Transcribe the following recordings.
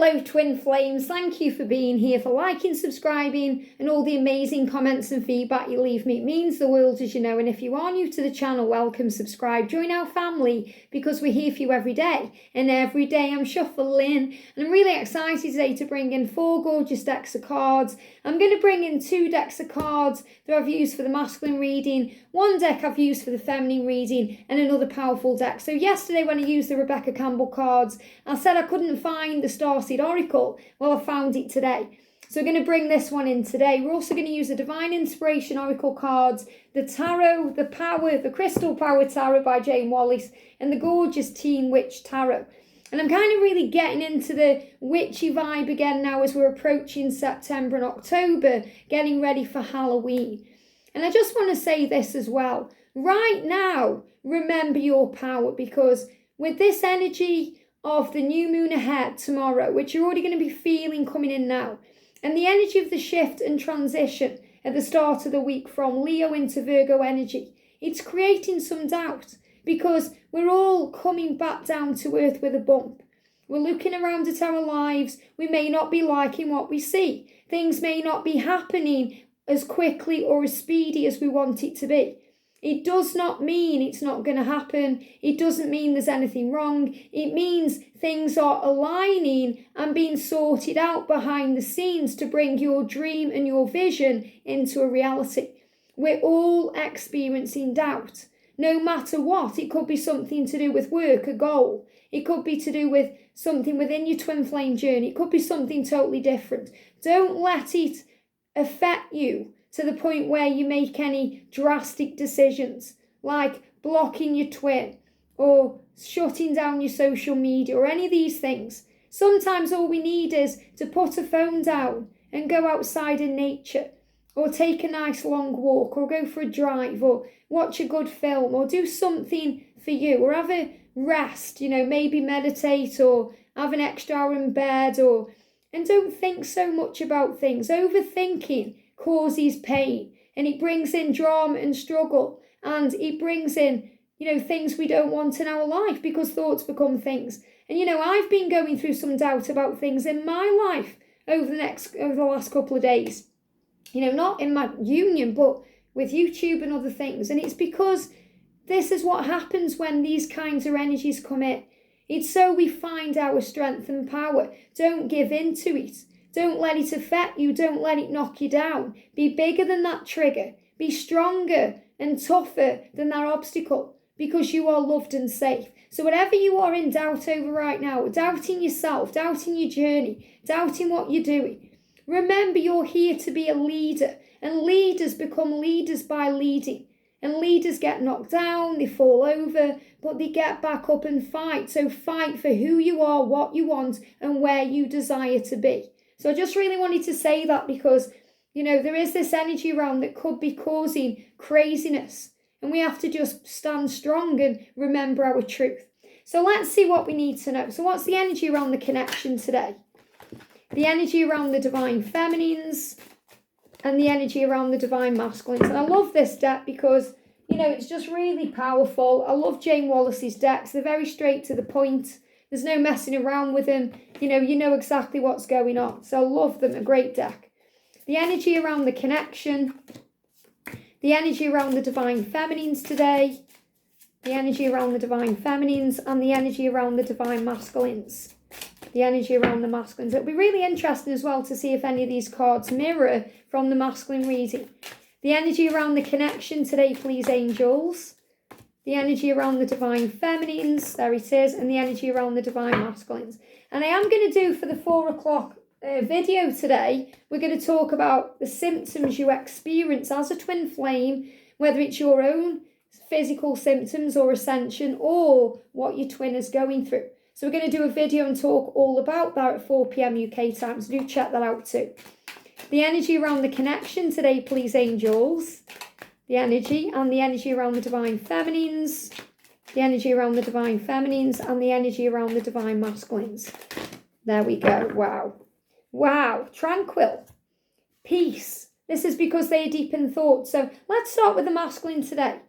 Hello twin flames, thank you for being here, for liking, subscribing and all the amazing comments and feedback you leave me. It means the world, as you know, and if you are new to the channel, welcome, subscribe, join our family because we're here for you every day, and every day I'm shuffling, and I'm really excited today to bring in 4 gorgeous decks of cards. I'm going to bring in 2 decks of cards that I've used for the masculine reading, 1 deck I've used for the feminine reading, and another powerful deck. So yesterday when I used the Rebecca Campbell cards, I said I couldn't find the Starseed Oracle. Well, I found it today. So we're going to bring this one in today. We're also going to use the Divine Inspiration Oracle cards, the Tarot, the Power, the Crystal Power Tarot by Jayne Wallace, and the gorgeous Teen Witch Tarot. And I'm kind of really getting into the witchy vibe again now as we're approaching September and October, getting ready for Halloween. And I just want to say this as well. Right now, remember your power, because with this energy of the new moon ahead tomorrow, which you're already going to be feeling coming in now, and the energy of the shift and transition at the start of the week from Leo into Virgo energy, it's creating some doubt because we're all coming back down to earth with a bump. We're looking around at our lives. We may not be liking what we see. Things may not be happening as quickly or as speedy as we want it to be. It does not mean it's not going to happen. It doesn't mean there's anything wrong. It means things are aligning and being sorted out behind the scenes to bring your dream and your vision into a reality. We're all experiencing doubt, no matter what. It could be something to do with work, a goal. It could be to do with something within your twin flame journey. It could be something totally different. Don't let it affect you to the point where you make any drastic decisions, like blocking your twin or shutting down your social media or any of these things. Sometimes all we need is to put a phone down and go outside in nature, or take a nice long walk, or go for a drive, or watch a good film, or do something for you, or have a rest, maybe meditate, or have an extra hour in bed, and don't think so much about things. Overthinking causes pain, and it brings in drama and struggle, and it brings in things we don't want in our life, because thoughts become things. And I've been going through some doubt about things in my life over the last couple of days, not in my union but with YouTube and other things. And it's because this is what happens when these kinds of energies come in. It's so we find our strength and power. Don't give in to it. Don't let it affect you. Don't let it knock you down. Be bigger than that trigger. Be stronger and tougher than that obstacle, because you are loved and safe. So whatever you are in doubt over right now, doubting yourself, doubting your journey, doubting what you're doing, remember you're here to be a leader, and leaders become leaders by leading. And leaders get knocked down, they fall over, but they get back up and fight. So fight for who you are, what you want, and where you desire to be. So I just really wanted to say that because, there is this energy around that could be causing craziness. And we have to just stand strong and remember our truth. So let's see what we need to know. So what's the energy around the connection today? The energy around the divine feminines and the energy around the divine masculines. And I love this deck because, it's just really powerful. I love Jayne Wallace's decks. They're very straight to the point. There's no messing around with them. You know exactly what's going on. So I love them. A great deck. The energy around the connection. The energy around the divine feminines today. The energy around the divine feminines and the energy around the divine masculines. The energy around the masculines. It'll be really interesting as well to see if any of these cards mirror from the masculine reading. The energy around the connection today, please, angels. The energy around the divine feminines, there it is, and the energy around the divine masculines. And I am going to do for the 4 o'clock video today, we're going to talk about the symptoms you experience as a twin flame, whether it's your own physical symptoms or ascension, or what your twin is going through. So we're going to do a video and talk all about that at 4 p.m. UK time, so do check that out too. The energy around the connection today, please, angels. The energy around the divine feminines, the energy around the divine feminines, and the energy around the divine masculines. There we go. Wow. Wow. Tranquil. Peace. This is because they are deep in thought. So let's start with the masculine today.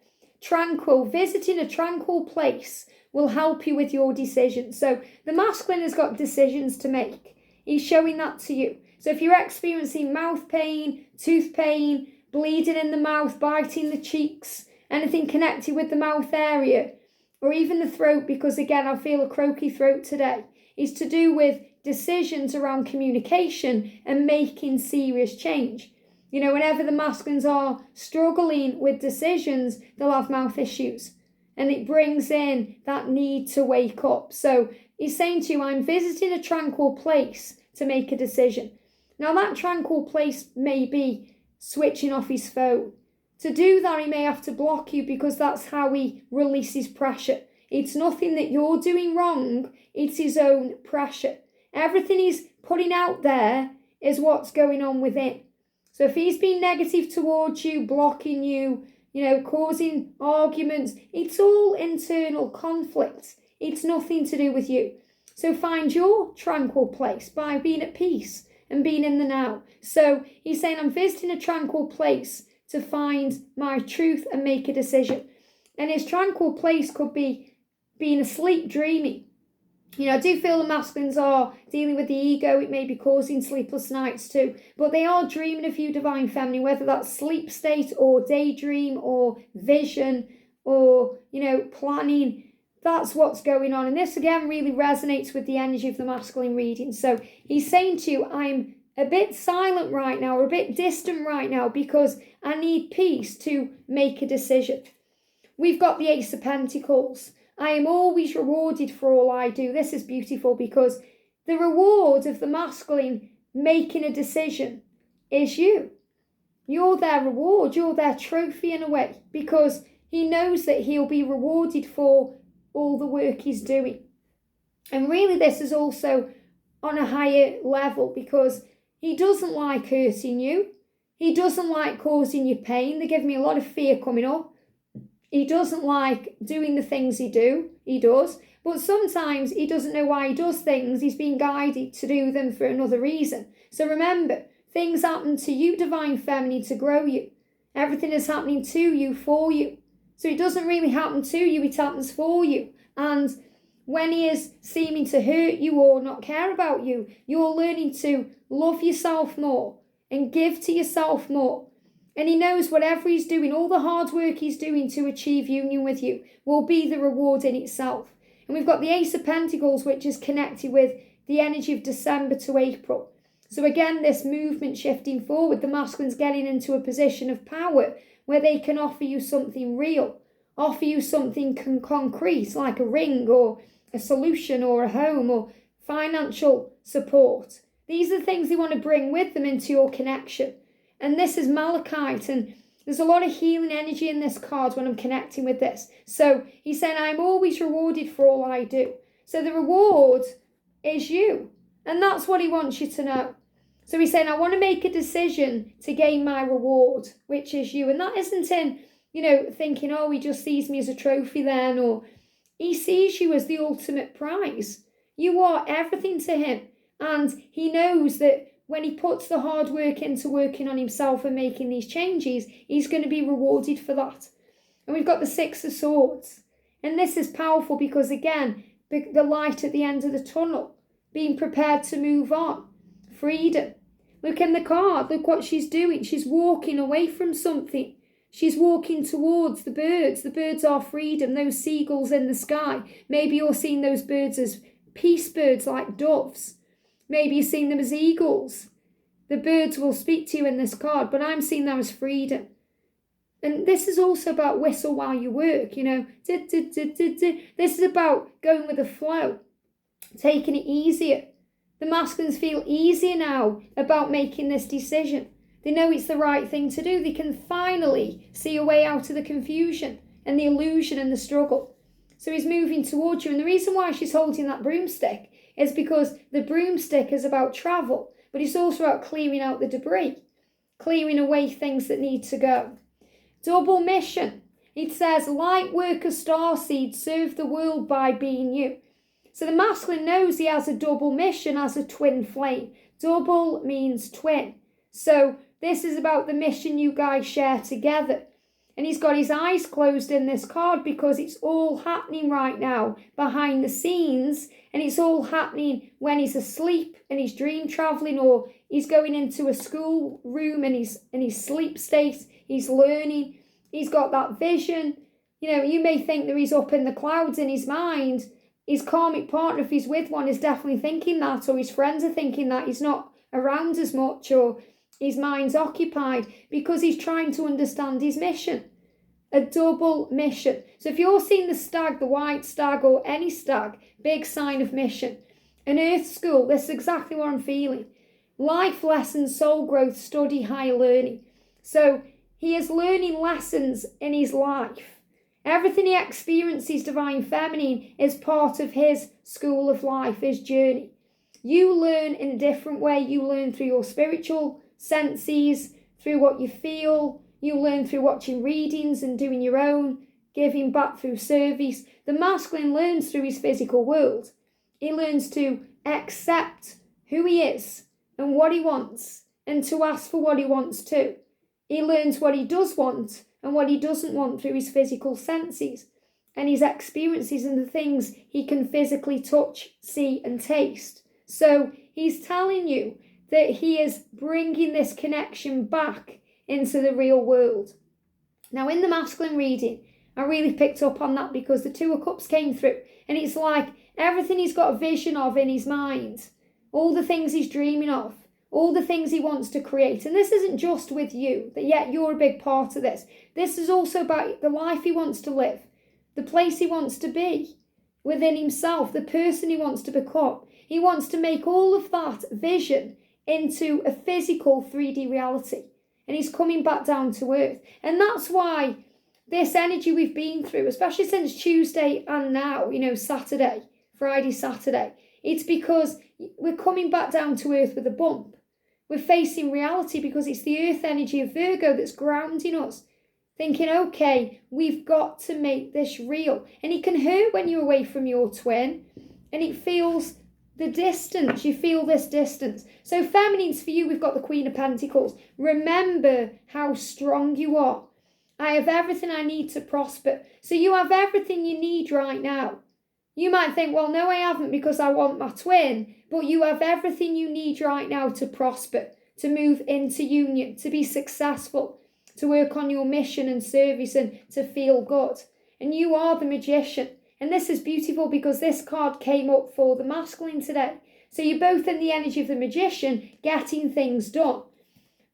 Tranquil. Visiting a tranquil place will help you with your decisions. So the masculine has got decisions to make. He's showing that to you. So if you're experiencing mouth pain, tooth pain, bleeding in the mouth, biting the cheeks, anything connected with the mouth area, or even the throat, because again, I feel a croaky throat today, is to do with decisions around communication and making serious change. You know, whenever the masculines are struggling with decisions, they'll have mouth issues. And it brings in that need to wake up. So he's saying to you, I'm visiting a tranquil place to make a decision. Now that tranquil place may be switching off his phone. To do that, he may have to block you because that's how he releases pressure. It's nothing that you're doing wrong. It's his own pressure. Everything he's putting out there is what's going on within. So if he's being negative towards you, blocking you, causing arguments, it's all internal conflict. It's nothing to do with you. So find your tranquil place by being at peace and being in the now. So he's saying, I'm visiting a tranquil place to find my truth and make a decision. And his tranquil place could be being asleep, dreaming. I do feel the masculines are dealing with the ego. It may be causing sleepless nights too. But they are dreaming of you, divine feminine, whether that's sleep state or daydream or vision or, planning. That's what's going on. And this, again, really resonates with the energy of the masculine reading. So he's saying to you, I'm a bit silent right now or a bit distant right now because I need peace to make a decision. We've got the Ace of Pentacles. I am always rewarded for all I do. This is beautiful because the reward of the masculine making a decision is you. You're their reward. You're their trophy in a way because he knows that he'll be rewarded for all the work he's doing. And really this is also on a higher level because he doesn't like hurting you. He doesn't like causing you pain. They give me a lot of fear coming up. He doesn't like doing the things he does. But sometimes he doesn't know why he does things. He's being guided to do them for another reason. So remember, things happen to you, divine feminine, to grow you. Everything is happening to you, for you. So it doesn't really happen to you, it happens for you. And when he is seeming to hurt you or not care about you, you're learning to love yourself more and give to yourself more. And he knows whatever he's doing, all the hard work he's doing to achieve union with you will be the reward in itself. And we've got the Ace of Pentacles, which is connected with the energy of December to April. So again, this movement shifting forward, the masculine's getting into a position of power where they can offer you something real, offer you something concrete like a ring or a solution or a home or financial support. These are the things they want to bring with them into your connection. And this is malachite, and there's a lot of healing energy in this card when I'm connecting with this. So he's saying, I'm always rewarded for all I do. So the reward is you. And that's what he wants you to know. So he's saying, I want to make a decision to gain my reward, which is you. And that isn't in, thinking, oh, he just sees me as a trophy then, or he sees you as the ultimate prize. You are everything to him. And he knows that when he puts the hard work into working on himself and making these changes, he's going to be rewarded for that. And we've got the Six of Swords. And this is powerful because, again, the light at the end of the tunnel, being prepared to move on, freedom. Look in the card, look what she's doing. She's walking away from something. She's walking towards the birds. The birds are freedom, those seagulls in the sky. Maybe you're seeing those birds as peace birds like doves. Maybe you're seeing them as eagles. The birds will speak to you in this card, but I'm seeing them as freedom. And this is also about whistle while you work, This is about going with the flow, taking it easier. The masculines feel easier now about making this decision. They know it's the right thing to do. They can finally see a way out of the confusion and the illusion and the struggle. So he's moving towards you. And the reason why she's holding that broomstick is because the broomstick is about travel, but it's also about clearing out the debris, clearing away things that need to go. Double mission. It says, light worker Starseed, serve the world by being you. So the masculine knows he has a double mission as a twin flame. Double means twin. So this is about the mission you guys share together. And he's got his eyes closed in this card because it's all happening right now behind the scenes, and it's all happening when he's asleep and he's dream traveling, or he's going into a school room and he's in his sleep state, he's learning, he's got that vision. You know, you may think that he's up in the clouds in his mind. His karmic partner, if he's with one, is definitely thinking that, or his friends are thinking that he's not around as much, or his mind's occupied, because he's trying to understand his mission. A double mission. So if you're seeing the stag, the white stag, or any stag, big sign of mission. An earth school, this is exactly what I'm feeling. Life lessons, soul growth, study, higher learning. So he is learning lessons in his life. Everything he experiences, divine feminine, is part of his school of life, his journey. You learn in a different way. You learn through your spiritual senses, through what you feel. You learn through watching readings and doing your own, giving back through service. The masculine learns through his physical world. He learns to accept who he is and what he wants, and to ask for what he wants too. He learns what he does want and what he doesn't want through his physical senses and his experiences and the things he can physically touch, see and taste. So he's telling you that he is bringing this connection back into the real world. Now in the masculine reading, I really picked up on that because the Two of Cups came through, and it's like everything he's got a vision of in his mind, all the things he's dreaming of, all the things he wants to create. And this isn't just with you, that yet you're a big part of this. This is also about the life he wants to live, the place he wants to be within himself, the person he wants to become. He wants to make all of that vision into a physical 3D reality. And he's coming back down to earth. And that's why this energy we've been through, especially since Tuesday and now, Saturday, Friday, Saturday, it's because we're coming back down to earth with a bump. We're facing reality because it's the earth energy of Virgo that's grounding us. Thinking, okay, we've got to make this real. And it can hurt when you're away from your twin. And it feels the distance. You feel this distance. So feminines, for you, we've got the Queen of Pentacles. Remember how strong you are. I have everything I need to prosper. So you have everything you need right now. You might think, well, no, I haven't because I want my twin. But you have everything you need right now to prosper, to move into union, to be successful, to work on your mission and service and to feel good. And you are the magician. And this is beautiful because this card came up for the masculine today. So you're both in the energy of the magician, getting things done.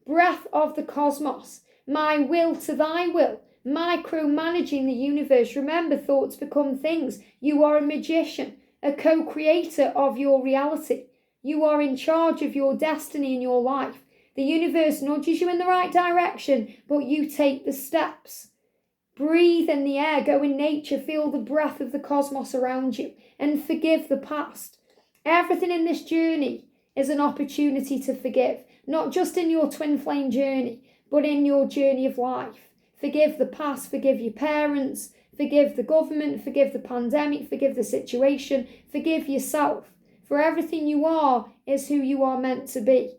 Breath of the cosmos. My will to thy will. Micromanaging the universe. Remember, thoughts become things. You are a magician, a co-creator of your reality. You are in charge of your destiny in your life. The universe nudges you in the right direction, but you take the steps. Breathe in the air, go in nature, feel the breath of the cosmos around you, and forgive the past. Everything in this journey is an opportunity to forgive, not just in your twin flame journey, but in your journey of life. Forgive the past, forgive your parents, forgive the government, forgive the pandemic, forgive the situation, forgive yourself. For everything you are is who you are meant to be.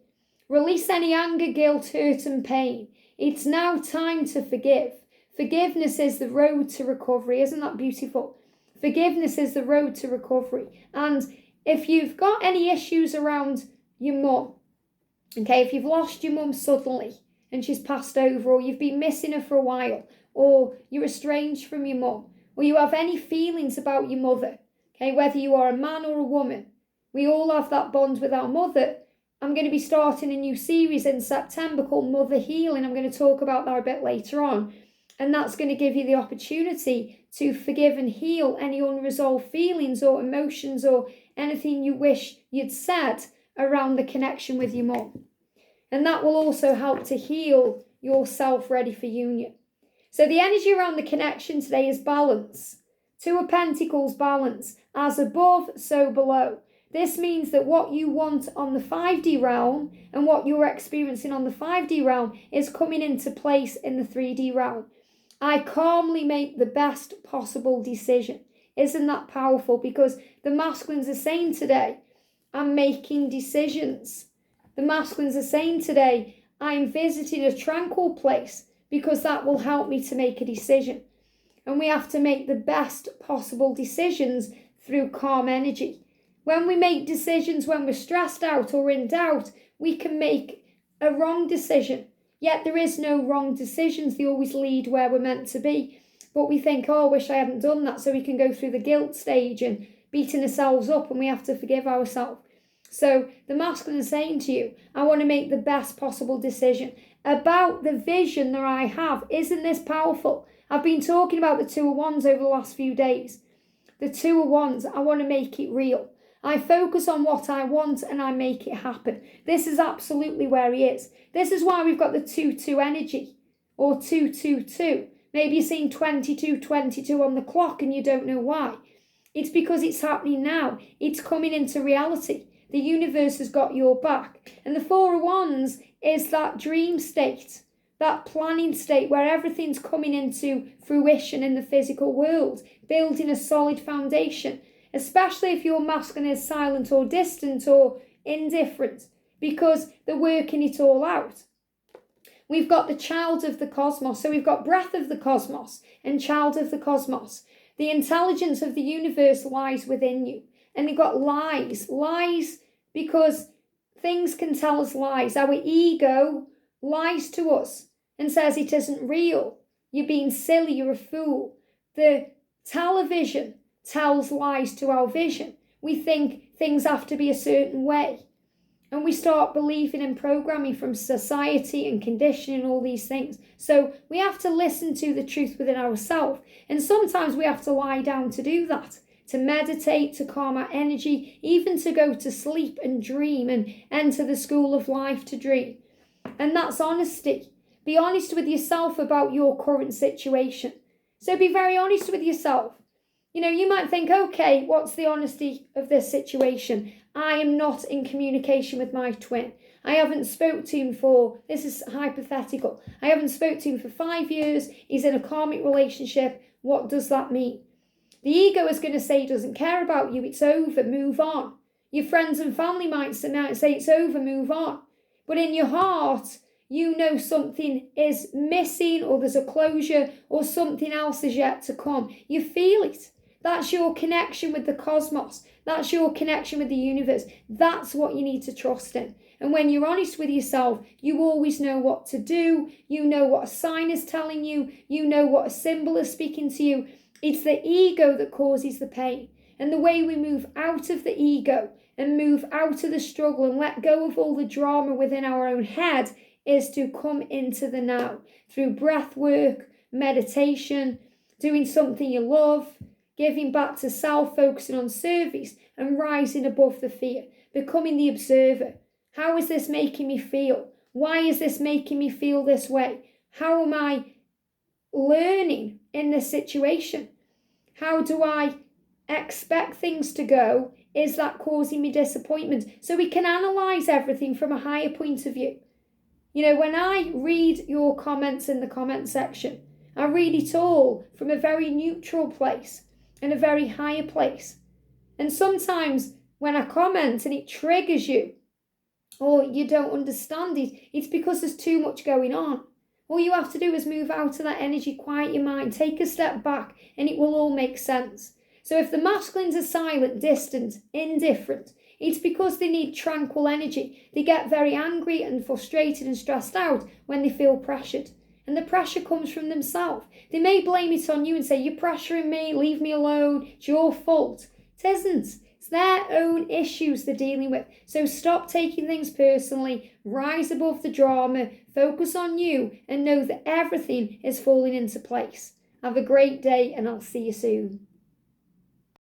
Release any anger, guilt, hurt and pain. It's now time to forgive. Forgiveness is the road to recovery. Isn't that beautiful? Forgiveness is the road to recovery. And if you've got any issues around your mum, okay, if you've lost your mum suddenly and she's passed over, or you've been missing her for a while, or you're estranged from your mum, or you have any feelings about your mother, okay, whether you are a man or a woman, we all have that bond with our mother. I'm going to be starting a new series in September called Mother Healing. I'm going to talk about that a bit later on. And that's going to give you the opportunity to forgive and heal any unresolved feelings or emotions or anything you wish you'd said around the connection with your mum. And that will also help to heal yourself ready for union. So the energy around the connection today is balance. Two of Pentacles, balance. As above, so below. This means that what you want on the 5D realm and what you're experiencing on the 5D realm is coming into place in the 3D realm. I calmly make the best possible decision. Isn't that powerful? Because the masculines are saying today, I'm making decisions. The masculines are saying today, I'm visiting a tranquil place because that will help me to make a decision. And we have to make the best possible decisions through calm energy. When we make decisions when we're stressed out or in doubt, we can make a wrong decision. Yet there is no wrong decisions. They always lead where we're meant to be. But we think, oh, I wish I hadn't done that. So we can go through the guilt stage and beating ourselves up, and we have to forgive ourselves. So the masculine is saying to you, I want to make the best possible decision about the vision that I have. Isn't this powerful? I've been talking about the 2 of Wands over the last few days. The 2 of Wands, I want to make it real. I focus on what I want and I make it happen. This is absolutely where he is. This is why we've got the 2-2 energy, or 2-2-2. Maybe you're seeing 22-22 on the clock and you don't know why. It's because it's happening now. It's coming into reality. The universe has got your back. And the 4 of Wands is that dream state, that planning state where everything's coming into fruition in the physical world, building a solid foundation, especially if your masculine is silent or distant or indifferent, because they're working it all out. We've got the child of the cosmos. So we've got breath of the cosmos and child of the cosmos. The intelligence of the universe lies within you. And you've got lies. Lies because things can tell us lies. Our ego lies to us and says it isn't real. You're being silly. You're a fool. The television tells lies to our vision. We think things have to be a certain way. And we start believing in programming from society and conditioning, all these things. So we have to listen to the truth within ourselves. And sometimes we have to lie down to do that, to meditate, to calm our energy, even to go to sleep and dream and enter the school of life to dream. And that's honesty. Be honest with yourself about your current situation. So be very honest with yourself. You know, you might think, okay, what's the honesty of this situation? I am not in communication with my twin. I haven't spoke to him this is hypothetical. I haven't spoke to him for 5 years. He's in a karmic relationship. What does that mean? The ego is going to say he doesn't care about you. It's over. Move on. Your friends and family might say it's over. Move on. But in your heart, you know something is missing, or there's a closure, or something else is yet to come. You feel it. That's your connection with the cosmos. That's your connection with the universe. That's what you need to trust in. And when you're honest with yourself, you always know what to do. You know what a sign is telling you. You know what a symbol is speaking to you. It's the ego that causes the pain. And the way we move out of the ego and move out of the struggle and let go of all the drama within our own head is to come into the now through breath work, meditation, doing something you love, giving back to self, focusing on service, and rising above the fear, becoming the observer. How is this making me feel? Why is this making me feel this way? How am I learning in this situation? How do I expect things to go? Is that causing me disappointment? So we can analyse everything from a higher point of view. You know, when I read your comments in the comment section, I read it all from a very neutral place and a very higher place. And sometimes when I comment and it triggers you, or you don't understand it, it's because there's too much going on. All you have to do is move out of that energy, quiet your mind, take a step back, and it will all make sense. So if the masculines are silent, distant, indifferent, it's because they need tranquil energy. They get very angry and frustrated and stressed out when they feel pressured. And the pressure comes from themselves. They may blame it on you and say, you're pressuring me, leave me alone, it's your fault. It isn't. It's their own issues they're dealing with. So stop taking things personally, rise above the drama, focus on you, and know that everything is falling into place. Have a great day, and I'll see you soon.